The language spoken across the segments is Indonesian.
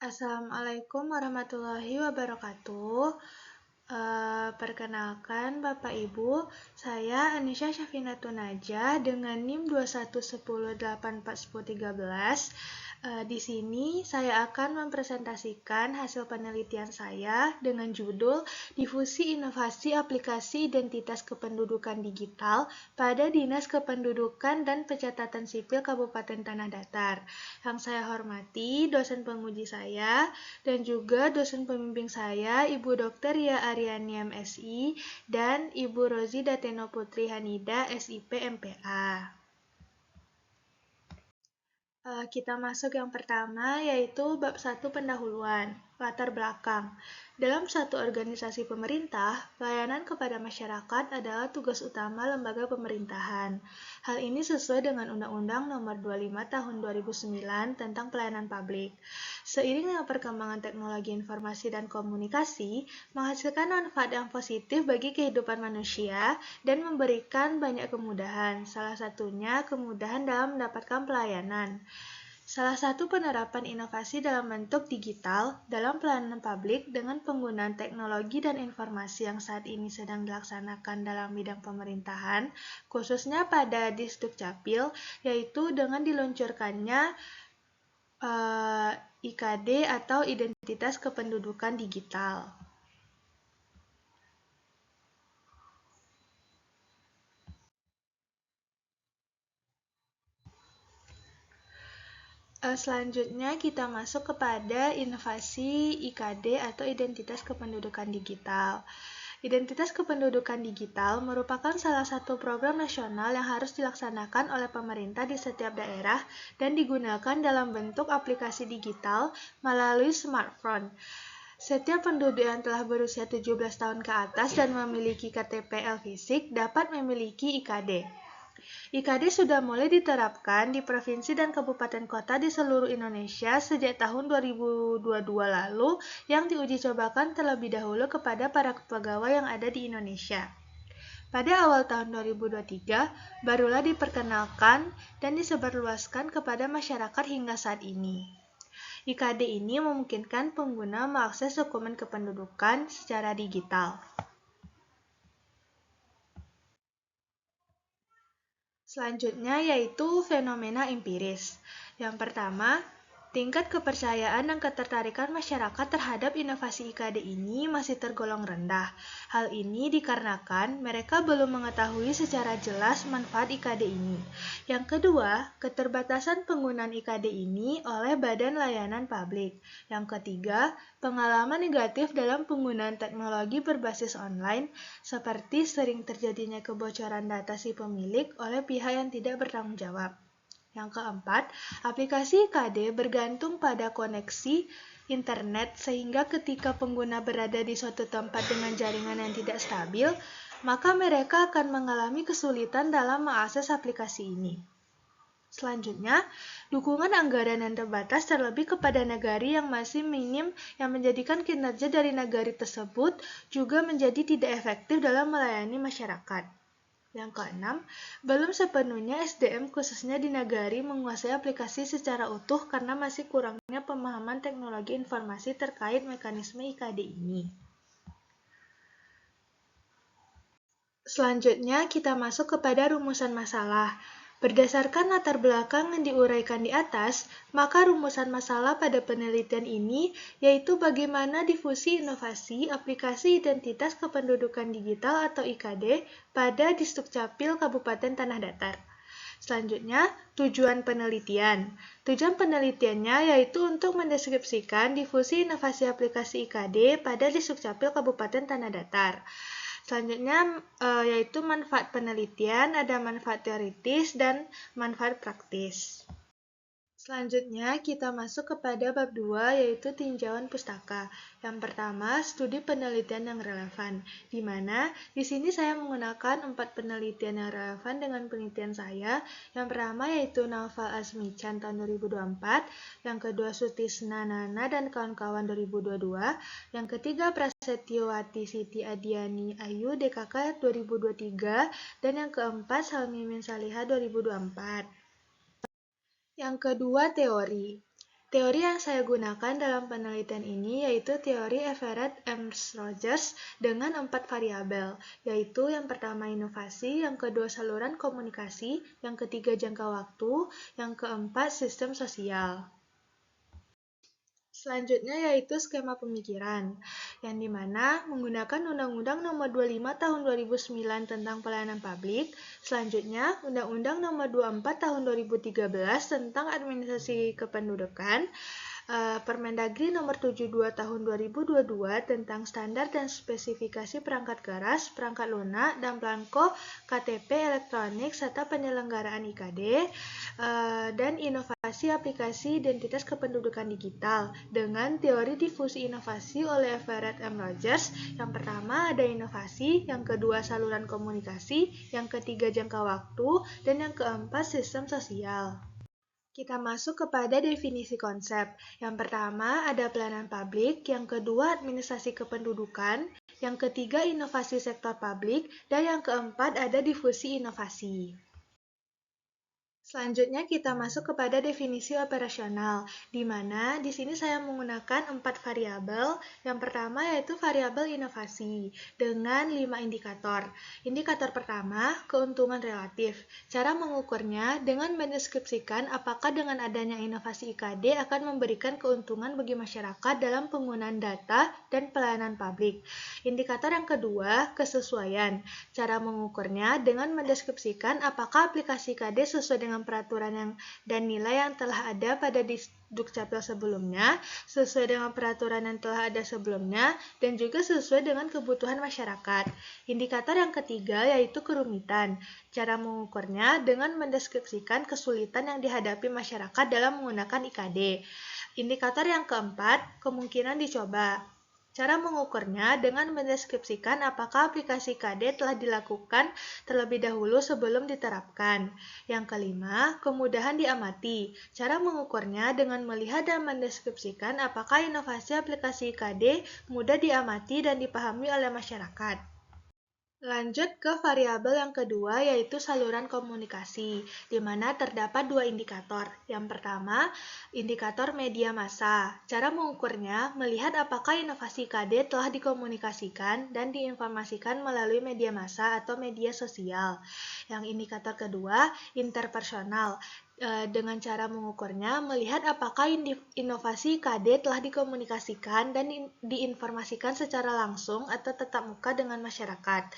Assalamualaikum warahmatullahi wabarakatuh. Perkenalkan Bapak Ibu, saya Anisha Syafinatun Najah dengan NIM 2110841013. Di sini saya akan mempresentasikan hasil penelitian saya dengan judul Difusi Inovasi Aplikasi Identitas Kependudukan Digital pada Dinas Kependudukan dan Pencatatan Sipil Kabupaten Tanah Datar. Yang saya hormati dosen penguji saya dan juga dosen pembimbing saya, Ibu Dr. Ria Aryani MSI dan Ibu Rozi Dateno Putri Hanida SIP MPA. Kita masuk yang pertama, yaitu bab 1 pendahuluan, latar belakang. Dalam satu organisasi pemerintah, pelayanan kepada masyarakat adalah tugas utama lembaga pemerintahan. Hal ini sesuai dengan Undang-Undang Nomor 25 Tahun 2009 tentang Pelayanan Publik. Seiring dengan perkembangan teknologi informasi dan komunikasi, menghasilkan manfaat yang positif bagi kehidupan manusia dan memberikan banyak kemudahan, salah satunya kemudahan dalam mendapatkan pelayanan. Salah satu penerapan inovasi dalam bentuk digital dalam pelayanan publik dengan penggunaan teknologi dan informasi yang saat ini sedang dilaksanakan dalam bidang pemerintahan, khususnya pada Disdukcapil, yaitu dengan diluncurkannya IKD atau Identitas Kependudukan Digital. Selanjutnya kita masuk kepada inovasi IKD atau Identitas Kependudukan Digital. Identitas Kependudukan Digital merupakan salah satu program nasional yang harus dilaksanakan oleh pemerintah di setiap daerah dan digunakan dalam bentuk aplikasi digital melalui smartphone. Setiap penduduk yang telah berusia 17 tahun ke atas dan memiliki KTP fisik dapat memiliki IKD. IKD sudah mulai diterapkan di provinsi dan kabupaten kota di seluruh Indonesia sejak tahun 2022 lalu yang diuji cobakan terlebih dahulu kepada para pegawai yang ada di Indonesia. Pada awal tahun 2023, barulah diperkenalkan dan disebarluaskan kepada masyarakat hingga saat ini. IKD ini memungkinkan pengguna mengakses dokumen kependudukan secara digital. Selanjutnya yaitu fenomena empiris. Yang pertama, tingkat kepercayaan dan ketertarikan masyarakat terhadap inovasi IKD ini masih tergolong rendah. Hal ini dikarenakan mereka belum mengetahui secara jelas manfaat IKD ini. Yang kedua, keterbatasan penggunaan IKD ini oleh badan layanan publik. Yang ketiga, pengalaman negatif dalam penggunaan teknologi berbasis online, seperti sering terjadinya kebocoran data si pemilik oleh pihak yang tidak bertanggung jawab. Yang keempat, aplikasi IKD bergantung pada koneksi internet sehingga ketika pengguna berada di suatu tempat dengan jaringan yang tidak stabil, maka mereka akan mengalami kesulitan dalam mengakses aplikasi ini. Selanjutnya, dukungan anggaran yang terbatas terlebih kepada negari yang masih minim yang menjadikan kinerja dari negari tersebut juga menjadi tidak efektif dalam melayani masyarakat. Yang keenam, belum sepenuhnya SDM khususnya di negari menguasai aplikasi secara utuh karena masih kurangnya pemahaman teknologi informasi terkait mekanisme IKD ini. Selanjutnya kita masuk kepada rumusan masalah. Berdasarkan latar belakang yang diuraikan di atas, maka rumusan masalah pada penelitian ini yaitu bagaimana difusi inovasi aplikasi identitas kependudukan digital atau IKD pada Disdukcapil Kabupaten Tanah Datar. Selanjutnya, tujuan penelitian. Tujuan penelitiannya yaitu untuk mendeskripsikan difusi inovasi aplikasi IKD pada Disdukcapil Kabupaten Tanah Datar. Selanjutnya yaitu manfaat penelitian, ada manfaat teoritis dan manfaat praktis. Selanjutnya kita masuk kepada bab 2 yaitu tinjauan pustaka. Yang pertama, studi penelitian yang relevan, di mana di sini saya menggunakan 4 penelitian yang relevan dengan penelitian saya. Yang pertama yaitu Naufal Azmichan tahun 2024, yang kedua Sutisna Nana dan kawan-kawan 2022, yang ketiga Prasetyowati Siti Adiani Ayu DKK 2023, dan yang keempat Salmi Min Saliha 2024. Yang kedua, teori. Teori yang saya gunakan dalam penelitian ini yaitu teori Everett-Eames-Rogers dengan 4 variabel, yaitu yang pertama inovasi, yang kedua saluran komunikasi, yang ketiga jangka waktu, yang keempat sistem sosial. Selanjutnya yaitu skema pemikiran, yang dimana menggunakan Undang-Undang Nomor 25 Tahun 2009 tentang Pelayanan Publik, selanjutnya Undang-Undang Nomor 24 Tahun 2013 tentang Administrasi Kependudukan, Permendagri Nomor 72 Tahun 2022 tentang standar dan spesifikasi perangkat keras, perangkat lunak, dan belangko KTP elektronik serta penyelenggaraan IKD, dan inovasi aplikasi identitas kependudukan digital dengan teori difusi inovasi oleh Everett-Eames-Rogers. Yang pertama ada inovasi, yang kedua saluran komunikasi, yang ketiga jangka waktu, dan yang keempat sistem sosial. Kita masuk kepada definisi konsep. Yang pertama ada pelayanan publik, yang kedua administrasi kependudukan, yang ketiga inovasi sektor publik, dan yang keempat ada difusi inovasi. Selanjutnya kita masuk kepada definisi operasional, di mana di sini saya menggunakan 4 variabel. Yang pertama yaitu variabel inovasi dengan 5 indikator. Indikator pertama, keuntungan relatif. Cara mengukurnya dengan mendeskripsikan apakah dengan adanya inovasi IKD akan memberikan keuntungan bagi masyarakat dalam penggunaan data dan pelayanan publik. Indikator yang kedua, kesesuaian. Cara mengukurnya dengan mendeskripsikan apakah aplikasi IKD sesuai dengan peraturan dan nilai yang telah ada pada Dukcapil sebelumnya, sesuai dengan peraturan yang telah ada sebelumnya, dan juga sesuai dengan kebutuhan masyarakat. Indikator yang ketiga yaitu kerumitan. Cara mengukurnya dengan mendeskripsikan kesulitan yang dihadapi masyarakat dalam menggunakan IKD. Indikator yang keempat, kemungkinan dicoba. Cara mengukurnya dengan mendeskripsikan apakah aplikasi KD telah dilakukan terlebih dahulu sebelum diterapkan. Yang kelima, kemudahan diamati. Cara mengukurnya dengan melihat dan mendeskripsikan apakah inovasi aplikasi KD mudah diamati dan dipahami oleh masyarakat. Lanjut ke variabel yang kedua yaitu saluran komunikasi, di mana terdapat 2 indikator. Yang pertama, indikator media massa. Cara mengukurnya melihat apakah inovasi KD telah dikomunikasikan dan diinformasikan melalui media massa atau media sosial. Yang indikator kedua, interpersonal. Dengan cara mengukurnya melihat apakah inovasi KD telah dikomunikasikan dan diinformasikan secara langsung atau tatap muka dengan masyarakat.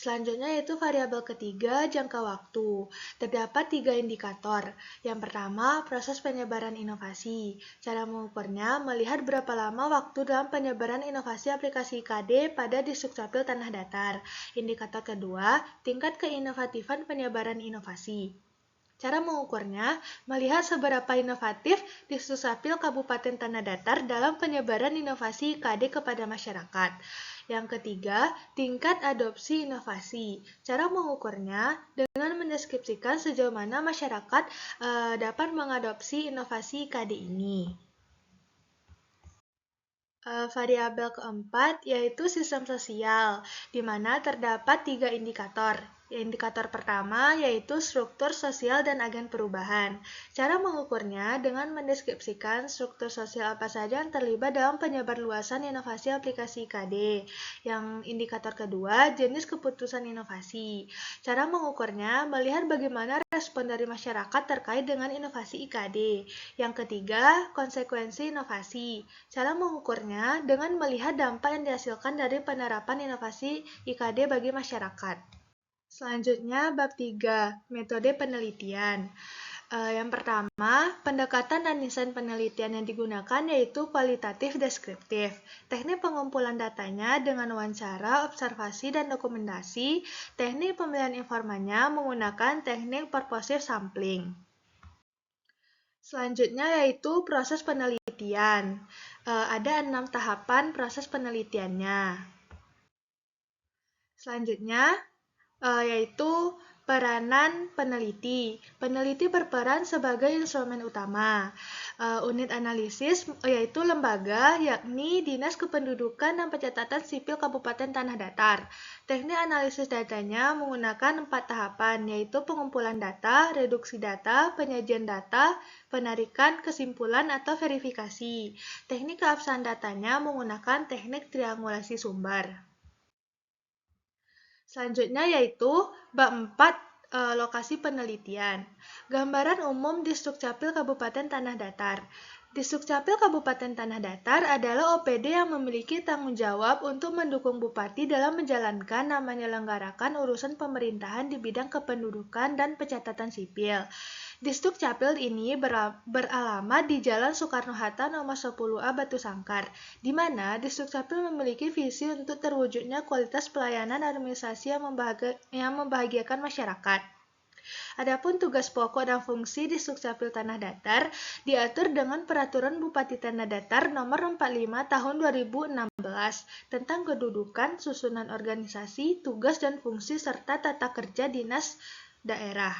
Selanjutnya yaitu variabel ketiga, jangka waktu. Terdapat 3 indikator. Yang pertama, proses penyebaran inovasi. Cara mengukurnya melihat berapa lama waktu dalam penyebaran inovasi aplikasi KD pada Dukcapil Tanah Datar. Indikator kedua, tingkat keinovatifan penyebaran inovasi. Cara mengukurnya melihat seberapa inovatif Dukcapil Kabupaten Tanah Datar dalam penyebaran inovasi KD kepada masyarakat. Yang ketiga, tingkat adopsi inovasi. Cara mengukurnya dengan mendeskripsikan sejauh mana masyarakat dapat mengadopsi inovasi KD ini. Variabel keempat yaitu sistem sosial, di mana terdapat 3 indikator. Indikator pertama yaitu struktur sosial dan agen perubahan. Cara mengukurnya dengan mendeskripsikan struktur sosial apa saja yang terlibat dalam penyebarluasan inovasi aplikasi IKD. Yang indikator kedua, jenis keputusan inovasi. Cara mengukurnya melihat bagaimana respon dari masyarakat terkait dengan inovasi IKD. Yang ketiga, konsekuensi inovasi. Cara mengukurnya dengan melihat dampak yang dihasilkan dari penerapan inovasi IKD bagi masyarakat. Selanjutnya, bab 3, metode penelitian. Yang pertama, pendekatan dan desain penelitian yang digunakan yaitu kualitatif deskriptif. Teknik pengumpulan datanya dengan wawancara, observasi, dan dokumentasi. Teknik pemilihan informannya menggunakan teknik purposive sampling. Selanjutnya yaitu proses penelitian. Ada 6 tahapan proses penelitiannya. Selanjutnya yaitu Peranan peneliti. Peneliti berperan sebagai instrumen utama. Unit analisis yaitu lembaga, yakni Dinas Kependudukan dan Pencatatan Sipil Kabupaten Tanah Datar. Teknik analisis datanya menggunakan 4 tahapan, yaitu pengumpulan data, reduksi data, penyajian data, penarikan kesimpulan atau verifikasi. Teknik keabsahan datanya menggunakan teknik triangulasi sumber. Selanjutnya yaitu bab 4 lokasi penelitian. Gambaran umum di Sdukcapil Kabupaten Tanah Datar. Di Sdukcapil Kabupaten Tanah Datar adalah OPD yang memiliki tanggung jawab untuk mendukung Bupati dalam menjalankan dan menyelenggarakan urusan pemerintahan di bidang kependudukan dan pencatatan sipil. Distdukcapil ini beralamat di Jalan Soekarno-Hatta nomor 10A Batu Sangkar, di mana Distdukcapil memiliki visi untuk terwujudnya kualitas pelayanan administrasi yang membahagiakan masyarakat. Adapun tugas pokok dan fungsi Distdukcapil Tanah Datar diatur dengan Peraturan Bupati Tanah Datar nomor 45 tahun 2016 tentang kedudukan, susunan organisasi, tugas dan fungsi serta tata kerja dinas daerah.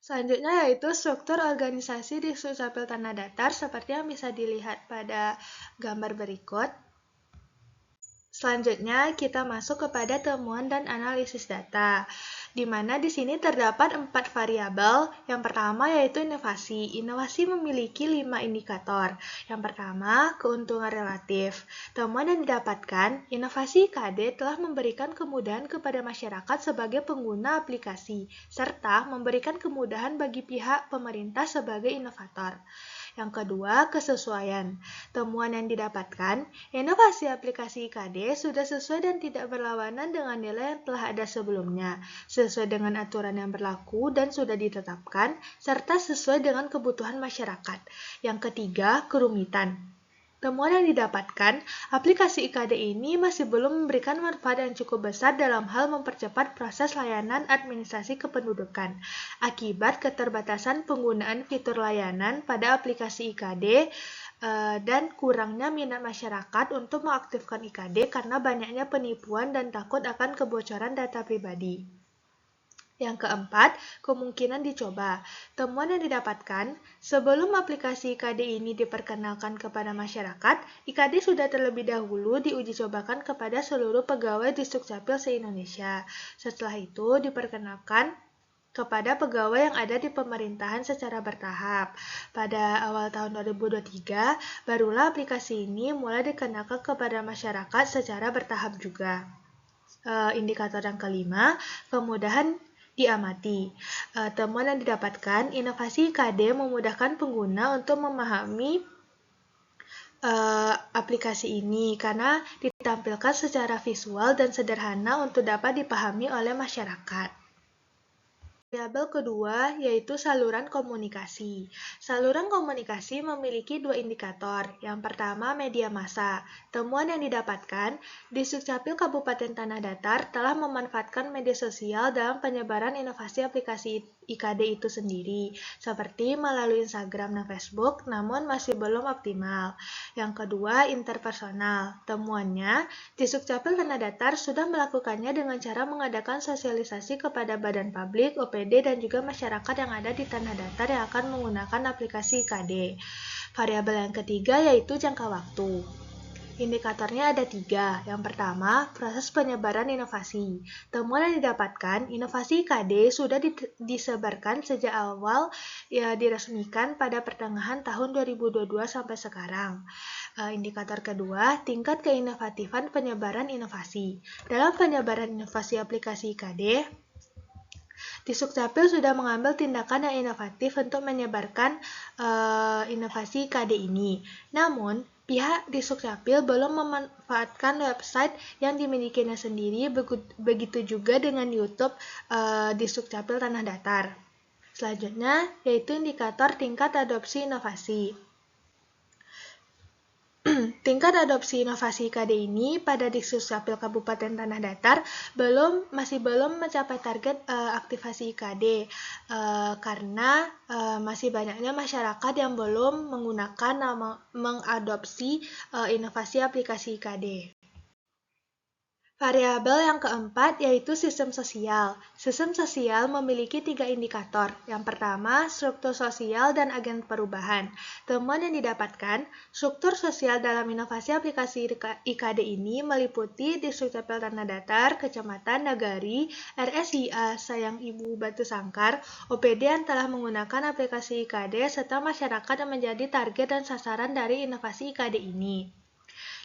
Selanjutnya yaitu struktur organisasi di Distdukcapil Tanah Datar seperti yang bisa dilihat pada gambar berikut. Selanjutnya kita masuk kepada temuan dan analisis data, di mana di sini terdapat 4 variabel. Yang pertama yaitu inovasi. Inovasi memiliki 5 indikator. Yang pertama, keuntungan relatif. Temuan yang didapatkan, inovasi IKD telah memberikan kemudahan kepada masyarakat sebagai pengguna aplikasi, serta memberikan kemudahan bagi pihak pemerintah sebagai inovator. Yang kedua, kesesuaian. Temuan yang didapatkan, inovasi aplikasi IKD sudah sesuai dan tidak berlawanan dengan nilai yang telah ada sebelumnya, sesuai dengan aturan yang berlaku dan sudah ditetapkan, serta sesuai dengan kebutuhan masyarakat. Yang ketiga, kerumitan. Temuan yang didapatkan, aplikasi IKD ini masih belum memberikan manfaat yang cukup besar dalam hal mempercepat proses layanan administrasi kependudukan, akibat keterbatasan penggunaan fitur layanan pada aplikasi IKD dan kurangnya minat masyarakat untuk mengaktifkan IKD karena banyaknya penipuan dan takut akan kebocoran data pribadi. Yang keempat, kemungkinan dicoba. Temuan yang didapatkan, sebelum aplikasi IKD ini diperkenalkan kepada masyarakat, IKD sudah terlebih dahulu diuji cobakan kepada seluruh pegawai Distdukcapil se-Indonesia. Setelah itu diperkenalkan kepada pegawai yang ada di pemerintahan secara bertahap. Pada awal tahun 2023, barulah aplikasi ini mulai dikenalkan kepada masyarakat secara bertahap juga. Indikator yang kelima, kemudahan diamati. Temuan yang didapatkan, inovasi IKD memudahkan pengguna untuk memahami aplikasi ini karena ditampilkan secara visual dan sederhana untuk dapat dipahami oleh masyarakat. Variabel kedua yaitu saluran komunikasi. Saluran komunikasi memiliki 2 indikator. Yang pertama, media massa. Temuan yang didapatkan, Distdukcapil Kabupaten Tanah Datar telah memanfaatkan media sosial dalam penyebaran inovasi aplikasi IKD itu sendiri, seperti melalui Instagram dan Facebook, namun masih belum optimal. Yang kedua, interpersonal. Temuannya, Distdukcapil Tanah Datar sudah melakukannya dengan cara mengadakan sosialisasi kepada badan publik, OPD, dan juga masyarakat yang ada di Tanah Datar yang akan menggunakan aplikasi IKD. Variabel yang ketiga yaitu jangka waktu. Indikatornya ada 3. Yang pertama, proses penyebaran inovasi. Temuan yang didapatkan, inovasi IKD sudah disebarkan sejak awal diresmikan pada pertengahan tahun 2022 sampai sekarang. Indikator kedua, tingkat keinovatifan penyebaran inovasi. Dalam penyebaran inovasi aplikasi IKD, Distdukcapil sudah mengambil tindakan yang inovatif untuk menyebarkan inovasi IKD ini. Namun, pihak Distdukcapil belum memanfaatkan website yang dimilikinya sendiri, begitu juga dengan YouTube Distdukcapil Tanah Datar. Selanjutnya, yaitu indikator tingkat adopsi inovasi. Tingkat adopsi inovasi IKD ini pada Distdukcapil Kabupaten Tanah Datar masih belum mencapai target aktivasi IKD karena masih banyaknya masyarakat yang belum menggunakan mengadopsi inovasi aplikasi IKD. Variabel yang keempat yaitu sistem sosial. Sistem sosial memiliki 3 indikator. Yang pertama, struktur sosial dan agen perubahan. Temuan yang didapatkan, struktur sosial dalam inovasi aplikasi IKD ini meliputi Distrik Capil Tanah Datar, Kecamatan Nagari, RSIA Sayang Ibu Batu Sangkar, OPD yang telah menggunakan aplikasi IKD, serta masyarakat yang menjadi target dan sasaran dari inovasi IKD ini.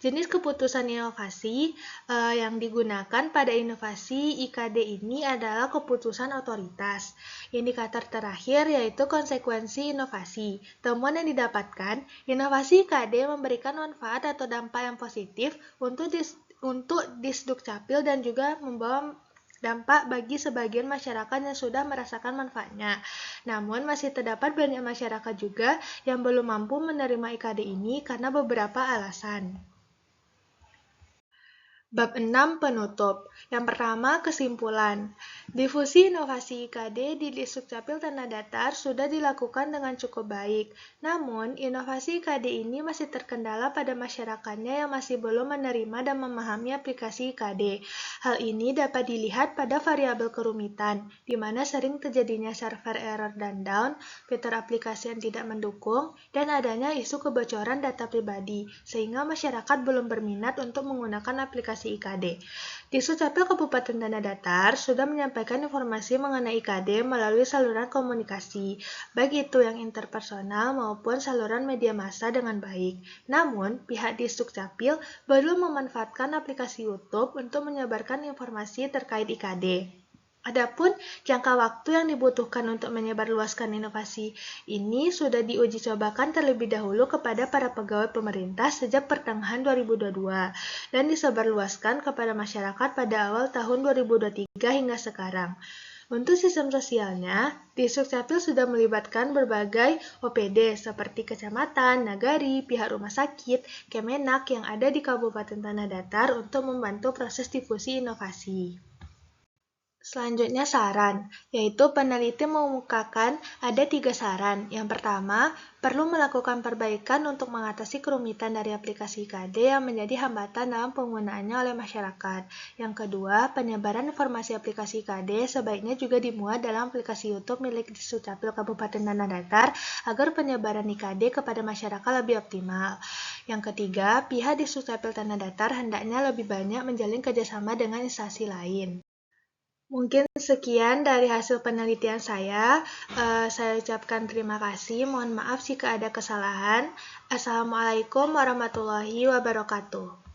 Jenis keputusan inovasi yang digunakan pada inovasi IKD ini adalah keputusan otoritas. Indikator terakhir yaitu konsekuensi inovasi. Temuan yang didapatkan, inovasi IKD memberikan manfaat atau dampak yang positif untuk Disdukcapil dan juga membawa dampak bagi sebagian masyarakat yang sudah merasakan manfaatnya. Namun masih terdapat banyak masyarakat juga yang belum mampu menerima IKD ini karena beberapa alasan. Bab 6 penutup. Yang pertama, kesimpulan. Difusi inovasi IKD di Disdukcapil Tanah Datar sudah dilakukan dengan cukup baik. Namun, inovasi IKD ini masih terkendala pada masyarakatnya yang masih belum menerima dan memahami aplikasi IKD. Hal ini dapat dilihat pada variabel kerumitan, di mana sering terjadinya server error dan down, fitur aplikasi yang tidak mendukung, dan adanya isu kebocoran data pribadi, sehingga masyarakat belum berminat untuk menggunakan aplikasi IKD. Disdukcapil Kabupaten Tanah Datar sudah menyampaikan informasi mengenai IKD melalui saluran komunikasi, baik itu yang interpersonal maupun saluran media massa dengan baik. Namun, pihak Disdukcapil belum memanfaatkan aplikasi YouTube untuk menyebarkan informasi terkait IKD. Adapun jangka waktu yang dibutuhkan untuk menyebarluaskan inovasi ini sudah diuji cobakan terlebih dahulu kepada para pegawai pemerintah sejak pertengahan 2022 dan disebarluaskan kepada masyarakat pada awal tahun 2023 hingga sekarang. Untuk sistem sosialnya, Disdukcapil sudah melibatkan berbagai OPD seperti kecamatan, nagari, pihak rumah sakit, Kemenak yang ada di Kabupaten Tanah Datar untuk membantu proses difusi inovasi. Selanjutnya saran, yaitu peneliti mengemukakan ada 3 saran. Yang pertama, perlu melakukan perbaikan untuk mengatasi kerumitan dari aplikasi IKD yang menjadi hambatan dalam penggunaannya oleh masyarakat. Yang kedua, penyebaran informasi aplikasi IKD sebaiknya juga dimuat dalam aplikasi YouTube milik Disdukcapil Kabupaten Tanah Datar agar penyebaran IKD kepada masyarakat lebih optimal. Yang ketiga, pihak Disdukcapil Tanah Datar hendaknya lebih banyak menjalin kerjasama dengan instansi lain. Mungkin sekian dari hasil penelitian saya. Saya ucapkan terima kasih. Mohon maaf jika ada kesalahan. Assalamualaikum warahmatullahi wabarakatuh.